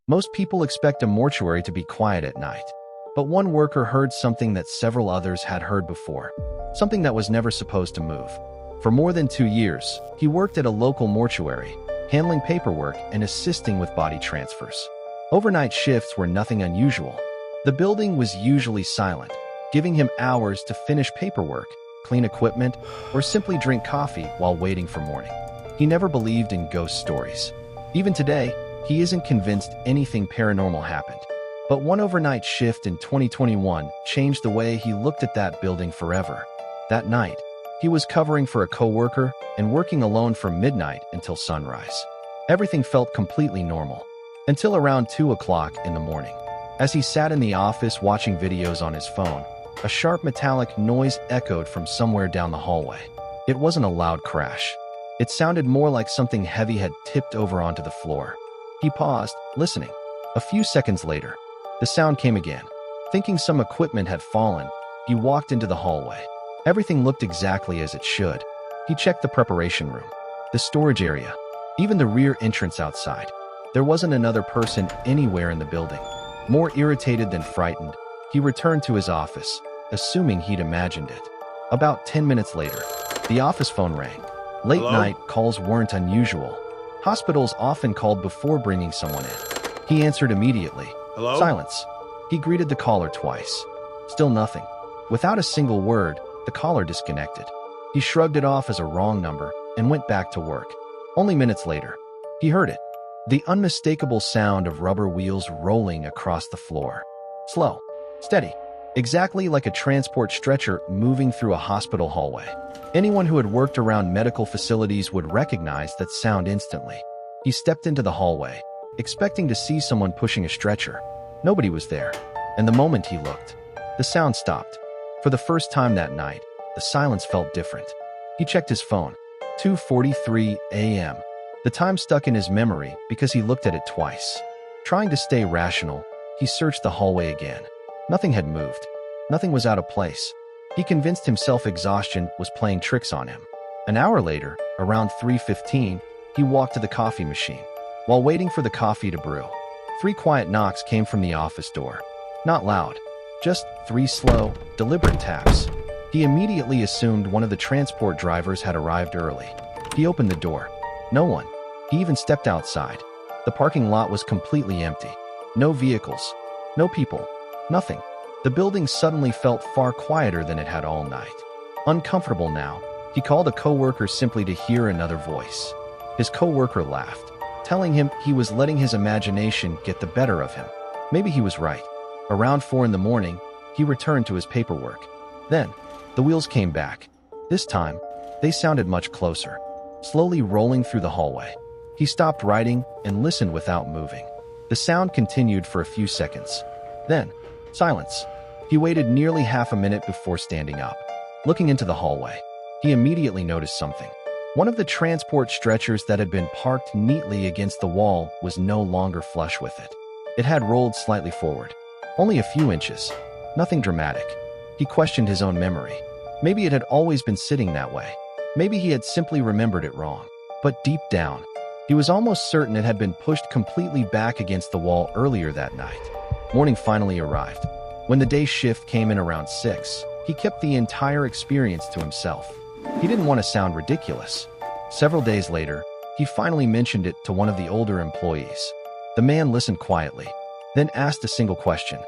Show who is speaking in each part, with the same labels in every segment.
Speaker 1: Most people expect a mortuary to be quiet at night. But one worker heard something that several others had heard before. Something that was never supposed to move. For more than 2 years, he worked at a local mortuary, handling paperwork and assisting with body transfers. Overnight shifts were nothing unusual. The building was usually silent, giving him hours to finish paperwork, clean equipment, or simply drink coffee while waiting for morning. He never believed in ghost stories. Even today, he isn't convinced anything paranormal happened. But one overnight shift in 2021 changed the way he looked at that building forever. That night, he was covering for a coworker and working alone from midnight until sunrise. Everything felt completely normal, until around 2 o'clock in the morning. As he sat in the office watching videos on his phone, a sharp metallic noise echoed from somewhere down the hallway. It wasn't a loud crash. It sounded more like something heavy had tipped over onto the floor. He paused, listening. A few seconds later, the sound came again. Thinking some equipment had fallen, he walked into the hallway. Everything looked exactly as it should. He checked the preparation room, the storage area, even the rear entrance outside. There wasn't another person anywhere in the building. More irritated than frightened, he returned to his office, assuming he'd imagined it. About 10 minutes later, the office phone rang. Late-night calls weren't unusual. Hospitals often called before bringing someone in. He answered immediately.
Speaker 2: Hello?
Speaker 1: Silence. He greeted the caller twice. Still nothing. Without a single word, the caller disconnected. He shrugged it off as a wrong number and went back to work. Only minutes later, he heard it. The unmistakable sound of rubber wheels rolling across the floor. Slow. Steady. Exactly like a transport stretcher moving through a hospital hallway. Anyone who had worked around medical facilities would recognize that sound instantly. He stepped into the hallway, expecting to see someone pushing a stretcher. Nobody was there, and the moment he looked, the sound stopped. For the first time that night, the silence felt different. He checked his phone. 2:43 a.m. The time stuck in his memory because he looked at it twice. Trying to stay rational, he searched the hallway again. Nothing had moved. Nothing was out of place. He convinced himself exhaustion was playing tricks on him. An hour later, around 3:15, he walked to the coffee machine. While waiting for the coffee to brew, 3 quiet knocks came from the office door. Not loud, just 3 slow, deliberate taps. He immediately assumed one of the transport drivers had arrived early. He opened the door. No one. He even stepped outside. The parking lot was completely empty. No vehicles. No people. Nothing. The building suddenly felt far quieter than it had all night. Uncomfortable now, he called a coworker simply to hear another voice. His coworker laughed, telling him he was letting his imagination get the better of him. Maybe he was right. Around 4 in the morning, he returned to his paperwork. Then, the wheels came back. This time, they sounded much closer, slowly rolling through the hallway. He stopped writing and listened without moving. The sound continued for a few seconds. Then, silence. He waited nearly half a minute before standing up. Looking into the hallway, he immediately noticed something. One of the transport stretchers that had been parked neatly against the wall was no longer flush with it. It had rolled slightly forward, only a few inches. Nothing dramatic. He questioned his own memory. Maybe it had always been sitting that way. Maybe he had simply remembered it wrong. But deep down, he was almost certain it had been pushed completely back against the wall earlier that night. Morning finally arrived. When the day shift came in around 6, he kept the entire experience to himself. He didn't want to sound ridiculous. Several days later, he finally mentioned it to one of the older employees. The man listened quietly, then asked a single question.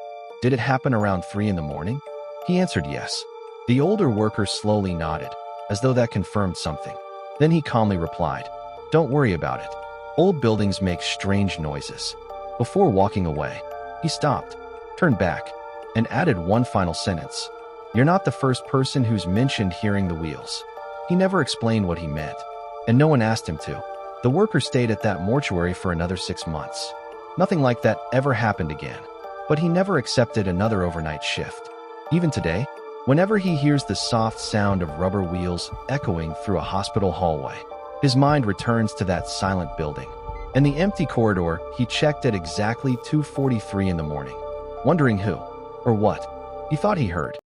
Speaker 1: Did it happen around 3 in the morning? He answered yes. The older worker slowly nodded, as though that confirmed something. Then he calmly replied, "Don't worry about it. Old buildings make strange noises." Before walking away, he stopped, turned back, and added one final sentence. "You're not the first person who's mentioned hearing the wheels." He never explained what he meant, and no one asked him to. The worker stayed at that mortuary for another 6 months. Nothing like that ever happened again, but he never accepted another overnight shift. Even today, whenever he hears the soft sound of rubber wheels echoing through a hospital hallway, his mind returns to that silent building and the empty corridor he checked at exactly 2:43 in the morning, wondering who or what he thought he heard.